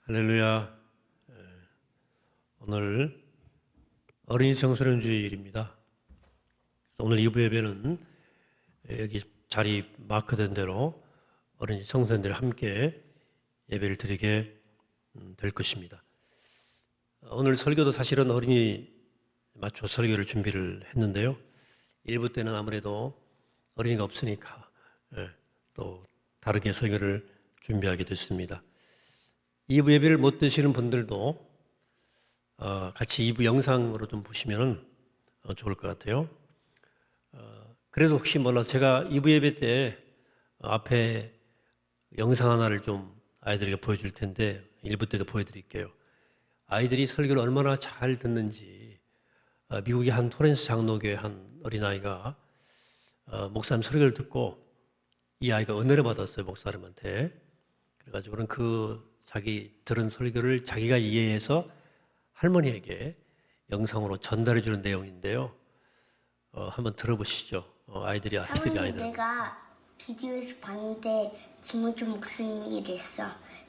할렐루야. 오늘 어린이 청소년 주일입니다. 오늘 2부 예배는 여기 자리 마크된 대로 어린이 청소년들 함께 예배를 드리게 될 것입니다. 오늘 설교도 사실은 어린이 맞춰 설교를 준비를 했는데요. 1부 때는 아무래도 어린이가 없으니까 또 다르게 설교를 준비하게 됐습니다. 2부 예배를 못 드시는 분들도 같이 2부 영상으로 좀 보시면 좋을 것 같아요. 그래도 혹시 몰라서 제가 2부 예배 때 앞에 영상 하나를 좀 아이들에게 보여줄 텐데 1부 때도 보여드릴게요. 아이들이 설교를 얼마나 잘 듣는지 미국의 한 토렌스 장로교회 한 어린아이가 목사님 설교를 듣고 이 아이가 은혜를 받았어요. 목사님한테. 그래가지고는 자기 들은 설교를 자기가 이해해서 할머니에게 영상으로 전달해 주는 내용인데요. 한번 들어보시죠. 아이들이. 내가 비디오에서 봤는데 김우주 목사님이 이랬어.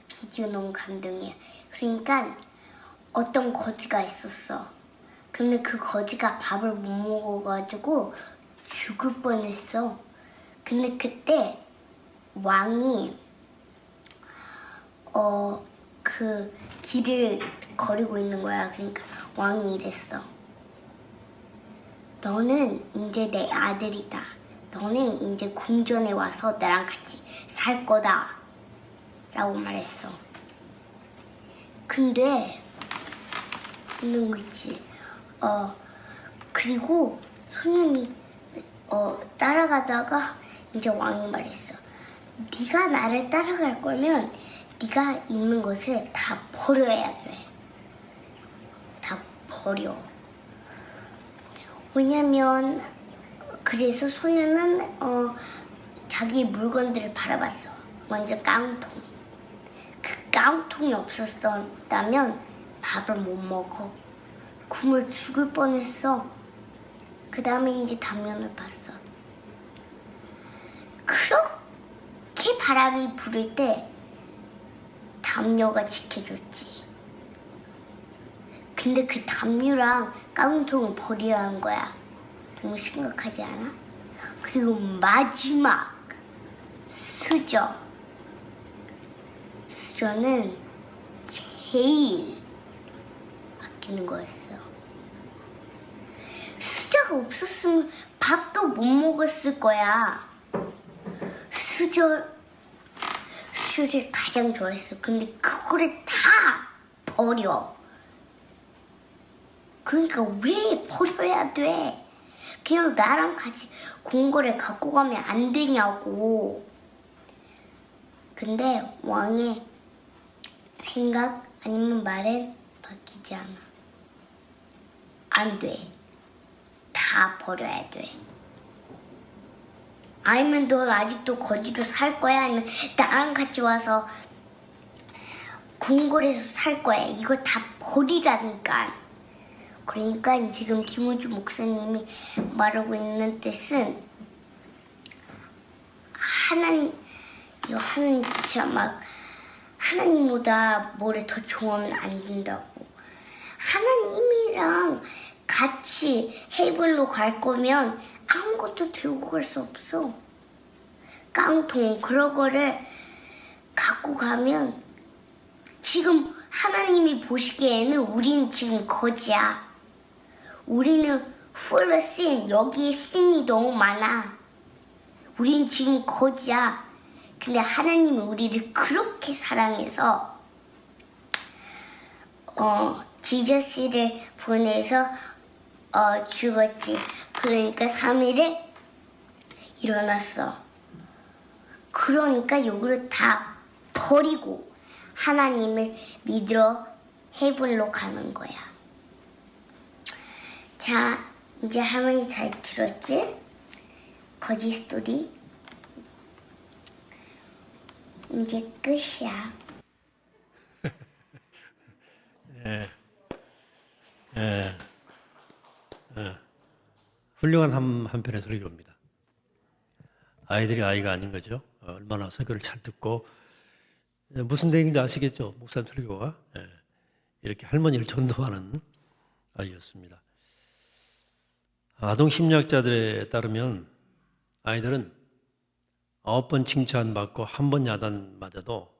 비디오 너무 감동이야. 그러니까 어떤 거지가 있었어. 근데 그 거지가 밥을 못 먹어가지고 죽을 뻔했어. 근데 그때 왕이 그 길을 거리고 있는 거야. 그러니까 왕이 이랬어. 너는 이제 내 아들이다. 너는 이제 궁전에 와서 나랑 같이 살 거다. 라고 말했어. 근데 있는 거 있지. 그리고 소년이 따라가다가 이제 왕이 말했어. 네가 나를 따라갈 거면 네가 있는 것을 다 버려야 돼. 다 버려. 왜냐면 그래서 소녀는 자기 물건들을 바라봤어. 먼저 깡통. 그 깡통이 없었다면 밥을 못 먹어. 굶어 죽을 뻔했어. 그 다음에 이제 담요를 봤어. 그렇게 바람이 불을 때 담요가 지켜줬지. 근데 그 담요랑 깡통을 버리라는 거야. 너무 심각하지 않아? 그리고 마지막 수저. 수저는 제일 아끼는 거였어. 수저가 없었으면 밥도 못 먹었을 거야. 수저를 가장 좋아했어. 근데 그거를 다 버려. 그러니까 왜 버려야 돼? 그냥 나랑 같이 궁궐에 갖고 가면 안 되냐고. 근데 왕의 생각 아니면 말은 바뀌지 않아. 안 돼. 다 버려야 돼. 아니면 넌 아직도 거지로 살 거야? 아니면 나랑 같이 와서 궁궐에서 살 거야? 이거 다 버리라니까. 그러니까 지금 김우주 목사님이 말하고 있는 뜻은 하나님 진짜 막 하나님보다 뭐를 더 좋아하면 안 된다고. 하나님이랑 같이 헤이븐로 갈 거면 아무것도 들고 갈 수 없어. 깡통 그런 거를 갖고 가면 지금 하나님이 보시기에는 우리는 지금 거지야. 우리는 full of sin. 여기에 sin이 너무 많아. 우린 지금 거지야. 근데 하나님이 우리를 그렇게 사랑해서 지저스를 보내서 죽었지. 그러니까 3일에 일어났어. 그러니까 요거를 다 버리고 하나님을 믿으러 헤븐로 가는 거야. 자, 이제 할머니 잘 들었지? 거지 스토리. 이제 끝이야. 훌륭한 한 편의 설교입니다. 아이들이 아이가 아닌 거죠. 얼마나 설교를 잘 듣고 무슨 내용인지 아시겠죠? 목사 설교가 이렇게 할머니를 전도하는 아이였습니다. 아동 심리학자들에 따르면 아이들은 9번 칭찬받고 1번 야단 맞아도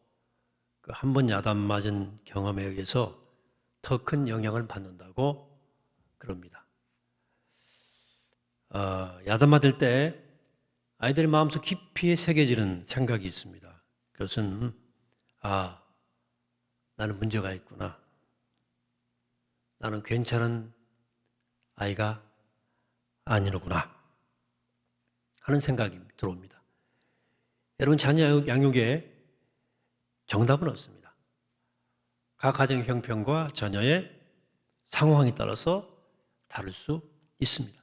그 1번 야단 맞은 경험에 의해서 더 큰 영향을 받는다고 그럽니다. 야단 맞을 때 아이들의 마음속 깊이 새겨지는 생각이 있습니다. 그것은 나는 문제가 있구나. 나는 괜찮은 아이가 아니로구나 하는 생각이 들어옵니다. 여러분, 자녀 양육에 정답은 없습니다. 각 가정의 형편과 자녀의 상황에 따라서 다를 수 있습니다.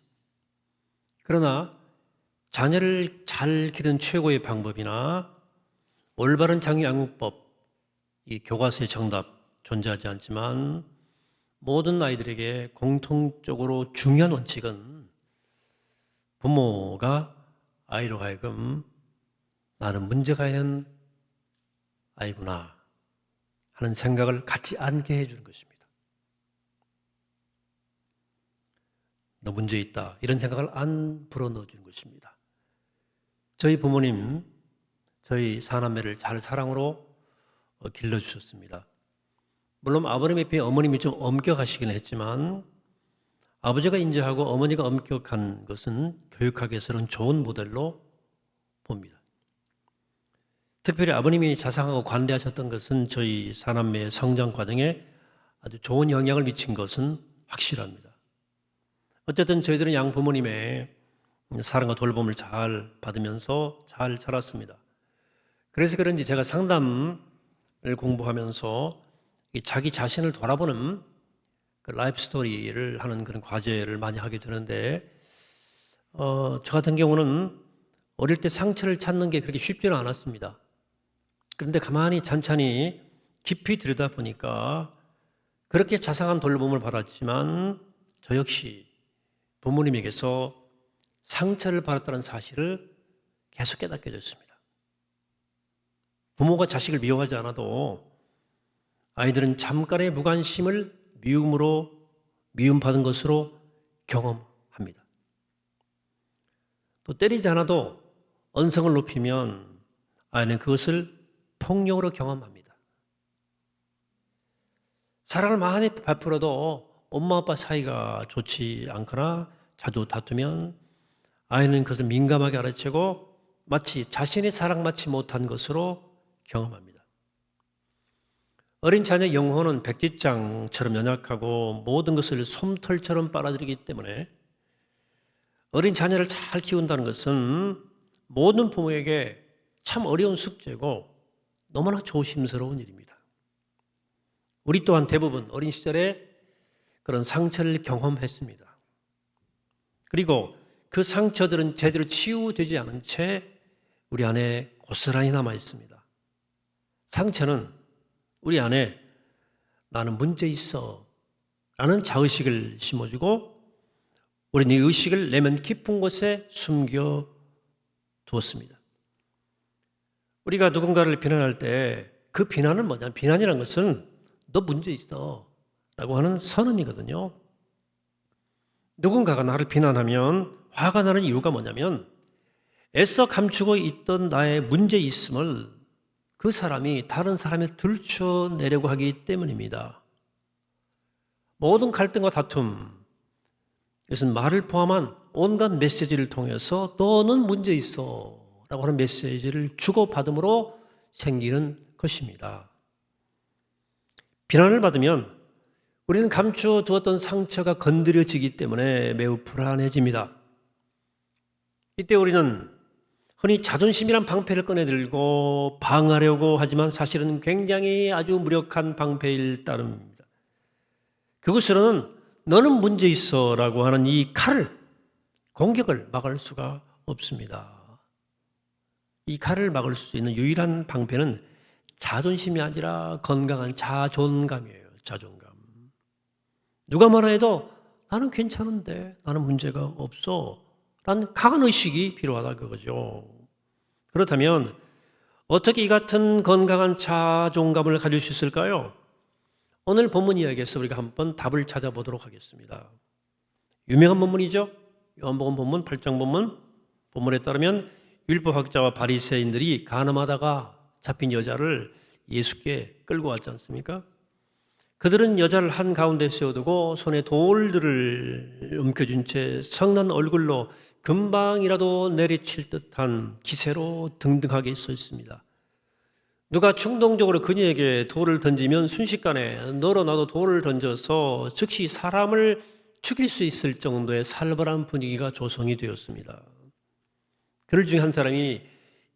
그러나 자녀를 잘 기르는 최고의 방법이나 올바른 자녀 양육법, 이 교과서의 정답 존재하지 않지만 모든 아이들에게 공통적으로 중요한 원칙은 부모가 아이로 하여금 나는 문제가 있는 아이구나 하는 생각을 갖지 않게 해주는 것입니다. 너 문제 있다 이런 생각을 안 불어넣어 주는 것입니다. 저희 부모님, 저희 사남매를 잘 사랑으로 길러주셨습니다. 물론 아버님에 비해 어머님이 좀 엄격하시긴 했지만 아버지가 인자하고 어머니가 엄격한 것은 교육하기 위해서는 좋은 모델로 봅니다. 특별히 아버님이 자상하고 관대하셨던 것은 저희 사남매의 성장 과정에 아주 좋은 영향을 미친 것은 확실합니다. 어쨌든 저희들은 양부모님의 사랑과 돌봄을 잘 받으면서 잘 자랐습니다. 그래서 그런지 제가 상담을 공부하면서 자기 자신을 돌아보는 그 라이프 스토리를 하는 그런 과제를 많이 하게 되는데 저 같은 경우는 어릴 때 상처를 찾는 게 그렇게 쉽지는 않았습니다. 그런데 가만히 찬찬히 깊이 들여다보니까 그렇게 자상한 돌봄을 받았지만 저 역시 부모님에게서 상처를 받았다는 사실을 계속 깨닫게 됐습니다. 부모가 자식을 미워하지 않아도 아이들은 잠깐의 무관심을 미움받은 것으로 경험합니다. 또 때리지 않아도 언성을 높이면 아이는 그것을 폭력으로 경험합니다. 사랑을 많이 베풀어도 엄마 아빠 사이가 좋지 않거나 자주 다투면 아이는 그것을 민감하게 알아채고 마치 자신의 사랑받지 못한 것으로 경험합니다. 어린 자녀의 영혼은 백지장처럼 연약하고 모든 것을 솜털처럼 빨아들이기 때문에 어린 자녀를 잘 키운다는 것은 모든 부모에게 참 어려운 숙제고 너무나 조심스러운 일입니다. 우리 또한 대부분 어린 시절에 그런 상처를 경험했습니다. 그리고 그 상처들은 제대로 치유되지 않은 채 우리 안에 고스란히 남아 있습니다. 상처는 우리 안에 나는 문제 있어 라는 자의식을 심어주고 우리는 이 의식을 내면 깊은 곳에 숨겨 두었습니다. 우리가 누군가를 비난할 때 그 비난은 뭐냐? 비난이라는 것은 너 문제 있어 라고 하는 선언이거든요. 누군가가 나를 비난하면 화가 나는 이유가 뭐냐면 애써 감추고 있던 나의 문제 있음을 그 사람이 다른 사람에 들춰내려고 하기 때문입니다. 모든 갈등과 다툼, 이것은 말을 포함한 온갖 메시지를 통해서 너는 문제 있어 라고 하는 메시지를 주고받음으로 생기는 것입니다. 비난을 받으면 우리는 감추어 두었던 상처가 건드려지기 때문에 매우 불안해집니다. 이때 우리는 흔히 자존심이란 방패를 꺼내들고 방어하려고 하지만 사실은 굉장히 아주 무력한 방패일 따름입니다. 그것으로는 너는 문제 있어 라고 하는 이 칼을, 공격을 막을 수가 없습니다. 이 칼을 막을 수 있는 유일한 방패는 자존심이 아니라 건강한 자존감이에요. 자존감. 누가 뭐라 해도 나는 괜찮은데, 나는 문제가 없어 라는 강한 의식이 필요하다 그거죠. 그렇다면 어떻게 이 같은 건강한 자존감을 가질 수 있을까요? 오늘 본문 이야기에서 우리가 한번 답을 찾아보도록 하겠습니다. 유명한 본문이죠. 요한복음 본문 8장 본문에 따르면 율법학자와 바리새인들이 간음하다가 잡힌 여자를 예수께 끌고 왔지 않습니까? 그들은 여자를 한가운데 세워두고 손에 돌들을 움켜쥔 채 성난 얼굴로 금방이라도 내리칠 듯한 기세로 등등하게 서 있습니다. 누가 충동적으로 그녀에게 돌을 던지면 순식간에 너로 나도 돌을 던져서 즉시 사람을 죽일 수 있을 정도의 살벌한 분위기가 조성이 되었습니다. 그들 중에 한 사람이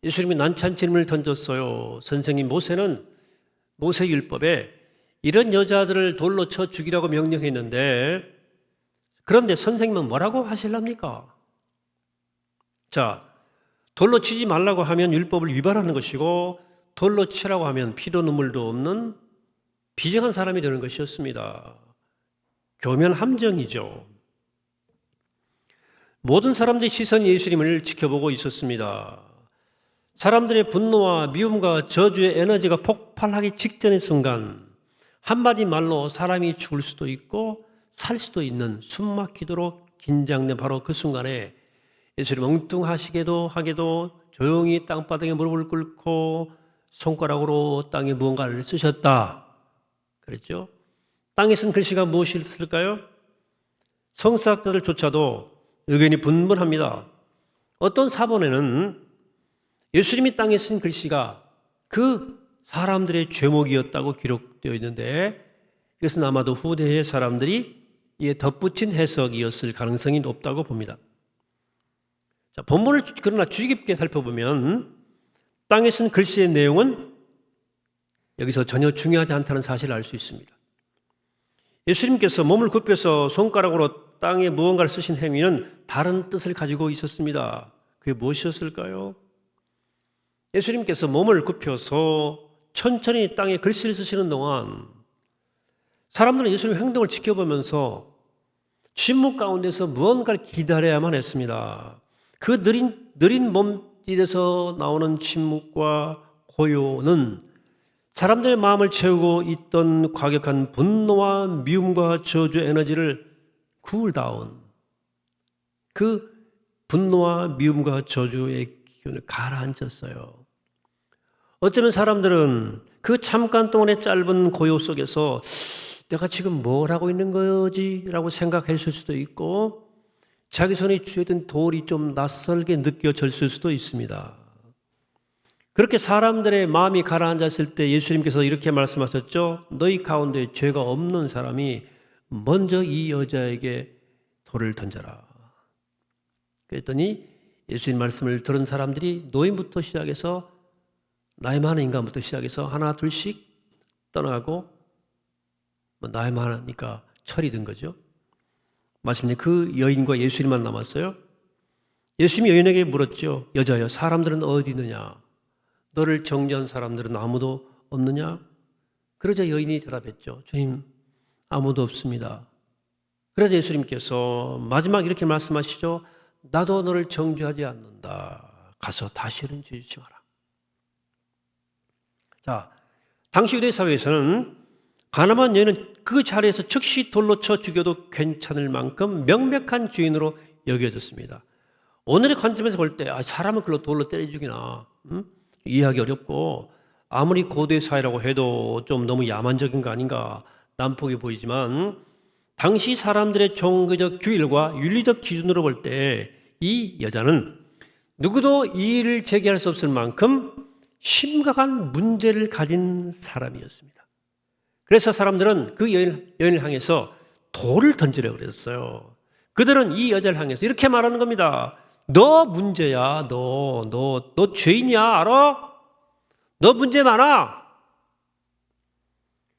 예수님이 난처한 질문을 던졌어요. 선생님, 모세는 모세율법에 이런 여자들을 돌로 쳐 죽이라고 명령했는데 그런데 선생님은 뭐라고 하실랍니까? 자, 돌로 치지 말라고 하면 율법을 위반하는 것이고 돌로 치라고 하면 피도 눈물도 없는 비정한 사람이 되는 것이었습니다. 교면 함정이죠. 모든 사람들의 시선이 예수님을 지켜보고 있었습니다. 사람들의 분노와 미움과 저주의 에너지가 폭발하기 직전의 순간 한마디 말로 사람이 죽을 수도 있고 살 수도 있는 숨막히도록 긴장된 바로 그 순간에 예수님 엉뚱하시게도 하게도 조용히 땅바닥에 무릎을 꿇고 손가락으로 땅에 무언가를 쓰셨다. 그랬죠? 땅에 쓴 글씨가 무엇일까요? 성서학자들조차도 의견이 분분합니다. 어떤 사본에는 예수님이 땅에 쓴 글씨가 그 사람들의 죄목이었다고 기록되어 있는데 이것은 아마도 후대의 사람들이 이에 덧붙인 해석이었을 가능성이 높다고 봅니다. 자, 본문을 그러나 주의 깊게 살펴보면 땅에 쓴 글씨의 내용은 여기서 전혀 중요하지 않다는 사실을 알 수 있습니다. 예수님께서 몸을 굽혀서 손가락으로 땅에 무언가를 쓰신 행위는 다른 뜻을 가지고 있었습니다. 그게 무엇이었을까요? 예수님께서 몸을 굽혀서 천천히 땅에 글씨를 쓰시는 동안 사람들은 예수님 행동을 지켜보면서 침묵 가운데서 무언가를 기다려야만 했습니다. 그 느린 몸짓에서 나오는 침묵과 고요는 사람들의 마음을 채우고 있던 과격한 분노와 미움과 저주의 에너지를 쿨다운, 그 분노와 미움과 저주의 기운을 가라앉혔어요. 어쩌면 사람들은 그 잠깐 동안의 짧은 고요 속에서 내가 지금 뭘 하고 있는 거지? 라고 생각했을 수도 있고 자기 손에 쥐어든 돌이 좀 낯설게 느껴졌을 수도 있습니다. 그렇게 사람들의 마음이 가라앉았을 때 예수님께서 이렇게 말씀하셨죠. 너희 가운데 죄가 없는 사람이 먼저 이 여자에게 돌을 던져라. 그랬더니 예수님 말씀을 들은 사람들이 노인부터 시작해서 나이 많은 인간부터 시작해서 하나 둘씩 떠나가고 나이 많으니까 철이 든 거죠. 마침내 그 여인과 예수님만 남았어요. 예수님이 여인에게 물었죠. 여자여, 사람들은 어디 있느냐? 너를 정죄한 사람들은 아무도 없느냐? 그러자 여인이 대답했죠. 주님, 아무도 없습니다. 그러자 예수님께서 마지막 이렇게 말씀하시죠. 나도 너를 정죄하지 않는다. 가서 다시는 죄짓지 마라. 자, 당시 유대 사회에서는 가늠한 여인은 그 자리에서 즉시 돌로 쳐 죽여도 괜찮을 만큼 명백한 죄인으로 여겨졌습니다. 오늘의 관점에서 볼 때 사람을 그걸로 돌로 때려 죽이나 이해하기 어렵고 아무리 고대 사회라고 해도 좀 너무 야만적인 거 아닌가 난폭해 보이지만 당시 사람들의 종교적 규율과 윤리적 기준으로 볼 때 이 여자는 누구도 이의를 제기할 수 없을 만큼 심각한 문제를 가진 사람이었습니다. 그래서 사람들은 그 여인을 향해서 돌을 던지려고 그랬어요. 그들은 이 여자를 향해서 이렇게 말하는 겁니다. 너 문제야. 너 죄인이야. 알아? 너 문제 많아.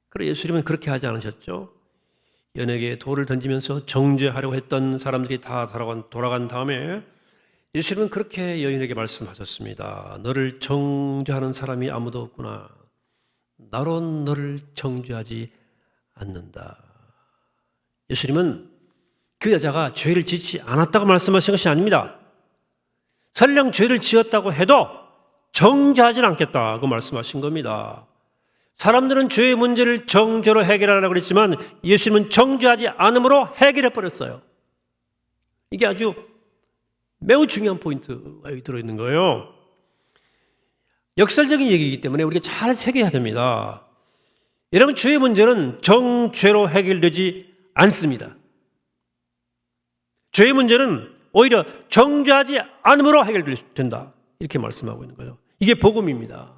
그래 예수님은 그렇게 하지 않으셨죠. 여인에게 돌을 던지면서 정죄하려고 했던 사람들이 다 돌아간 다음에 예수님은 그렇게 여인에게 말씀하셨습니다. 너를 정죄하는 사람이 아무도 없구나. 나로 너를 정죄하지 않는다. 예수님은 그 여자가 죄를 짓지 않았다고 말씀하신 것이 아닙니다. 설령 죄를 지었다고 해도 정죄하지는 않겠다고 말씀하신 겁니다. 사람들은 죄의 문제를 정죄로 해결하라고 그랬지만 예수님은 정죄하지 않음으로 해결해 버렸어요. 이게 아주 매우 중요한 포인트가 여기 들어있는 거예요. 역설적인 얘기이기 때문에 우리가 잘 새겨야 됩니다. 여러분, 죄의 문제는 정죄로 해결되지 않습니다. 죄의 문제는 오히려 정죄하지 않음으로 해결된다. 이렇게 말씀하고 있는 거예요. 이게 복음입니다.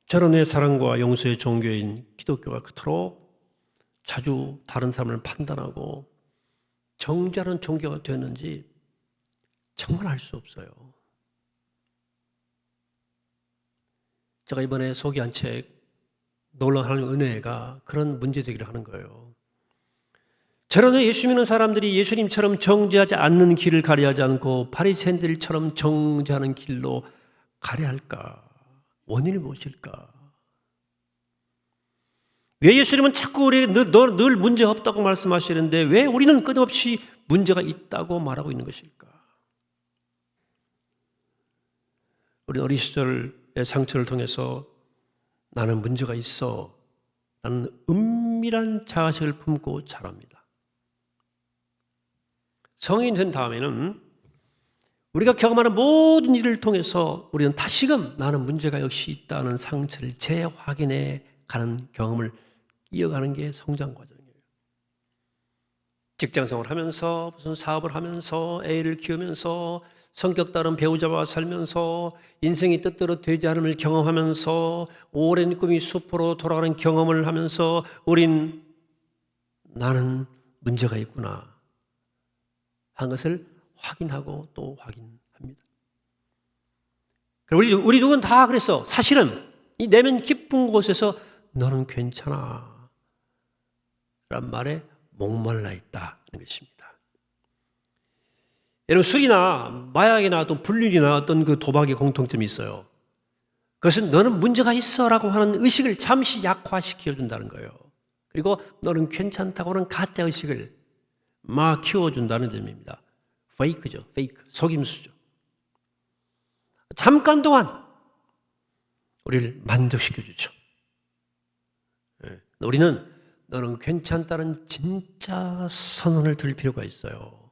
저런 사랑과 용서의 종교인 기독교가 그토록 자주 다른 사람을 판단하고 정죄하는 종교가 되었는지 정말 알 수 없어요. 제가 이번에 소개한 책 놀라운 하나님의 은혜가 그런 문제 제기를 하는 거예요. 저런 예수 믿는 사람들이 예수님처럼 정죄하지 않는 길을 가려 하지 않고 바리새인들처럼 정죄하는 길로 가려 할까? 원인이 무엇일까? 왜 예수님은 자꾸 우리에게 늘 문제 없다고 말씀하시는데 왜 우리는 끊임없이 문제가 있다고 말하고 있는 것일까? 우리 어린 시절의 상처를 통해서 나는 문제가 있어. 나는 은밀한 자아식을 품고 자랍니다. 성인 된 다음에는 우리가 경험하는 모든 일을 통해서 우리는 다시금 나는 문제가 역시 있다는 상처를 재확인해 가는 경험을 이어가는 게 성장 과정이에요. 직장생활을 하면서 무슨 사업을 하면서 애를 키우면서 성격 다른 배우자와 살면서 인생이 뜻대로 되지 않음을 경험하면서 오랜 꿈이 숲으로 돌아가는 경험을 하면서 우린 나는 문제가 있구나 한 것을 확인하고 또 확인합니다. 우리 누구는 다 그랬어. 사실은 이 내면 깊은 곳에서 너는 괜찮아 라는 말에 목말라 있다는 것입니다. 여러분, 술이나 마약이나 또 불륜이나 어떤 그 도박의 공통점이 있어요. 그것은 너는 문제가 있어 라고 하는 의식을 잠시 약화시켜준다는 거예요. 그리고 너는 괜찮다고 하는 가짜 의식을 막 키워준다는 점입니다. 페이크죠. 페이크. 속임수죠. 잠깐 동안 우리를 만족시켜주죠. 우리는 너는 괜찮다는 진짜 선언을 들 필요가 있어요.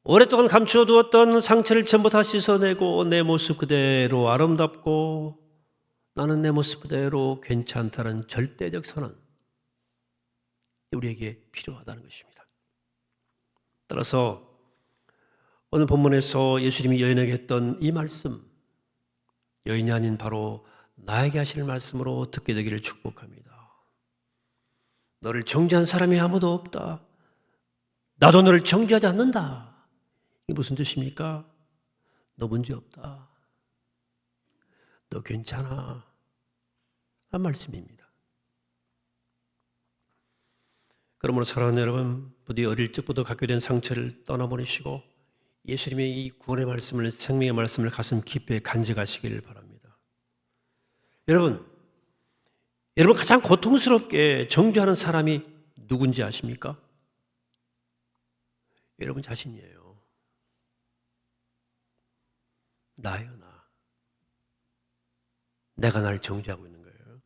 오랫동안 감추어두었던 상처를 전부 다 씻어내고 내 모습 그대로 아름답고 나는 내 모습 그대로 괜찮다는 절대적 선언, 우리에게 필요하다는 것입니다. 따라서 오늘 본문에서 예수님이 여인에게 했던 이 말씀, 여인이 아닌 바로 나에게 하시는 말씀으로 듣게 되기를 축복합니다. 너를 정죄한 사람이 아무도 없다. 나도 너를 정죄하지 않는다. 이게 무슨 뜻입니까? 너 문제 없다. 너 괜찮아. 한 말씀입니다. 그러므로 사랑하는 여러분, 부디 어릴 적부터 갖게 된 상처를 떠나보내시고 예수님의 이 구원의 말씀을, 생명의 말씀을 가슴 깊이 간직하시기를 바랍니다. 여러분 가장 고통스럽게 정죄하는 사람이 누군지 아십니까? 여러분 자신이에요. 나예요, 나. 내가 나를 정죄하고 있는 거예요.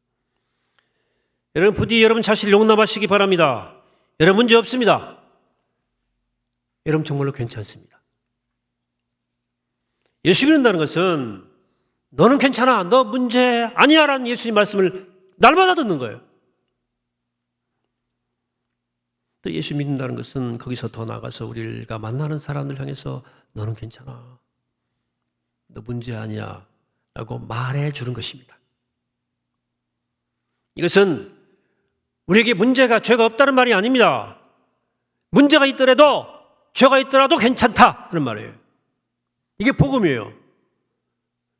여러분, 부디 여러분 자신을 용납하시기 바랍니다. 여러분 문제 없습니다. 여러분 정말로 괜찮습니다. 예수 믿는다는 것은 너는 괜찮아, 너 문제 아니야 라는 예수님 말씀을 날마다 듣는 거예요. 또 예수 믿는다는 것은 거기서 더 나아가서 우리가 만나는 사람들 향해서 너는 괜찮아, 너 문제 아니야 라고 말해 주는 것입니다. 이것은 우리에게 문제가, 죄가 없다는 말이 아닙니다. 문제가 있더라도, 죄가 있더라도 괜찮다 하는 말이에요. 이게 복음이에요.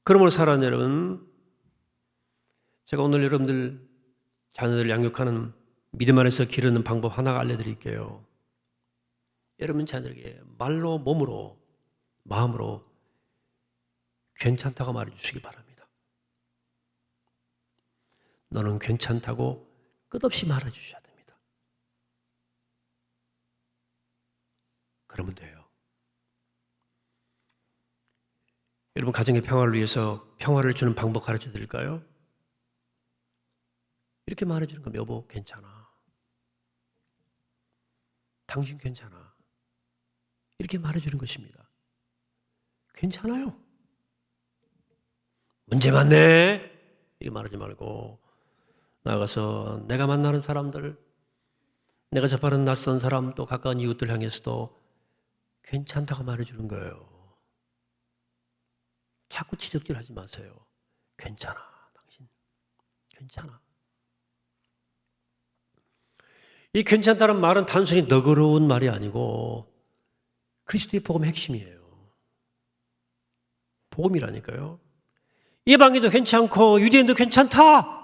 그러므로 사랑하는 여러분, 제가 오늘 여러분들 자녀들을 양육하는 믿음 안에서 기르는 방법 하나 알려드릴게요. 여러분 자녀에게 말로, 몸으로, 마음으로 괜찮다고 말해주시기 바랍니다. 너는 괜찮다고 끝없이 말해주셔야 됩니다. 그러면 돼요. 여러분 가정의 평화를 위해서 평화를 주는 방법 가르쳐 드릴까요? 이렇게 말해주는 겁니다. 여보 괜찮아. 당신 괜찮아. 이렇게 말해주는 것입니다. 괜찮아요. 문제 많네. 이렇게 말하지 말고 나가서 내가 만나는 사람들, 내가 접하는 낯선 사람, 또 가까운 이웃들 향해서도 괜찮다고 말해주는 거예요. 자꾸 지적질하지 마세요. 괜찮아, 당신. 괜찮아. 이 괜찮다는 말은 단순히 너그러운 말이 아니고 그리스도의 복음의 핵심이에요. 복음이라니까요. 이방인도 괜찮고 유대인도 괜찮다.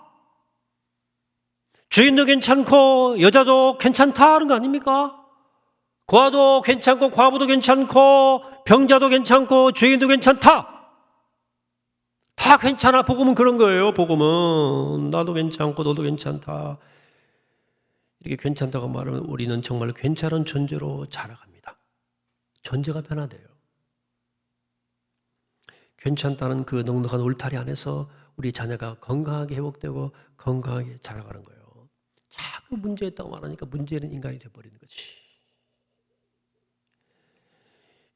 주인도 괜찮고 여자도 괜찮다 하는 거 아닙니까? 고아도 괜찮고 과부도 괜찮고 병자도 괜찮고 죄인도 괜찮다. 다 괜찮아. 복음은 그런 거예요. 복음은 나도 괜찮고 너도 괜찮다. 이렇게 괜찮다고 말하면 우리는 정말 괜찮은 존재로 자라갑니다. 존재가 변화돼요. 괜찮다는 그 넉넉한 울타리 안에서 우리 자녀가 건강하게 회복되고 건강하게 자라가는 거예요. 자꾸 문제 있다고 말하니까 문제는 인간이 되어버리는 거지.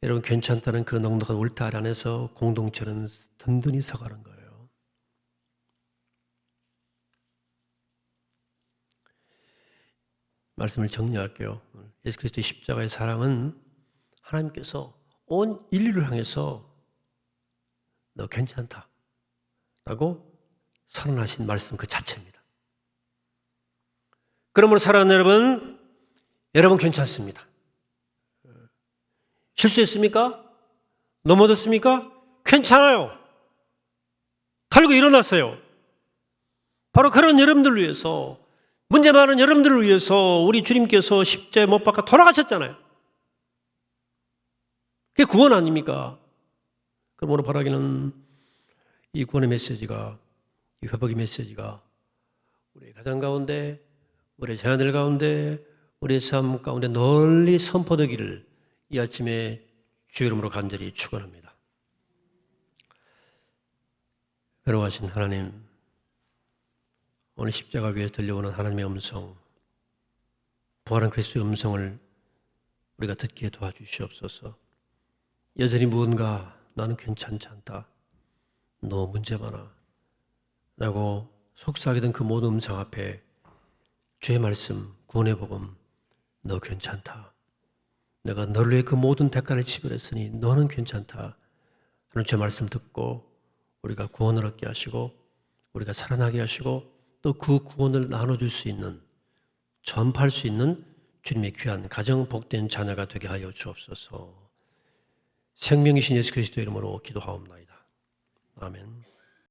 여러분 괜찮다는 그 넉넉한 울타리 안에서 공동체는 든든히 서가는 거예요. 말씀을 정리할게요. 예수 그리스도의 십자가의 사랑은 하나님께서 온 인류를 향해서 너 괜찮다 라고 선언하신 말씀 그 자체입니다. 그러므로 사랑하는 여러분 괜찮습니다. 실수했습니까? 넘어졌습니까? 괜찮아요. 털고 일어났어요. 바로 그런 여러분들을 위해서, 문제 많은 여러분들을 위해서 우리 주님께서 십자가에 못 박아 돌아가셨잖아요. 그게 구원 아닙니까? 그러므로 바라기는 이 구원의 메시지가, 이 회복의 메시지가 우리 가정 가운데, 우리 자녀들 가운데, 우리의 삶 가운데 널리 선포되기를 이 아침에 주 이름으로 간절히 축원합니다. 괴로워하신 하나님, 오늘 십자가 위에 들려오는 하나님의 음성, 부활한 그리스도의 음성을 우리가 듣게 도와주시옵소서. 여전히 무언가 나는 괜찮지 않다, 너 문제 많아 라고 속삭이던 그 모든 음성 앞에 주의 말씀, 구원의 복음, 너 괜찮다, 내가 너를 위해 그 모든 대가를 지불했으니 너는 괜찮다 하는 주의 말씀 듣고 우리가 구원을 얻게 하시고 우리가 살아나게 하시고 또 그 구원을 나눠줄 수 있는, 전파할 수 있는 주님의 귀한 가정 복된 자녀가 되게 하여 주옵소서. 생명이신 예수 그리스도의 이름으로 기도하옵나이다. 아멘.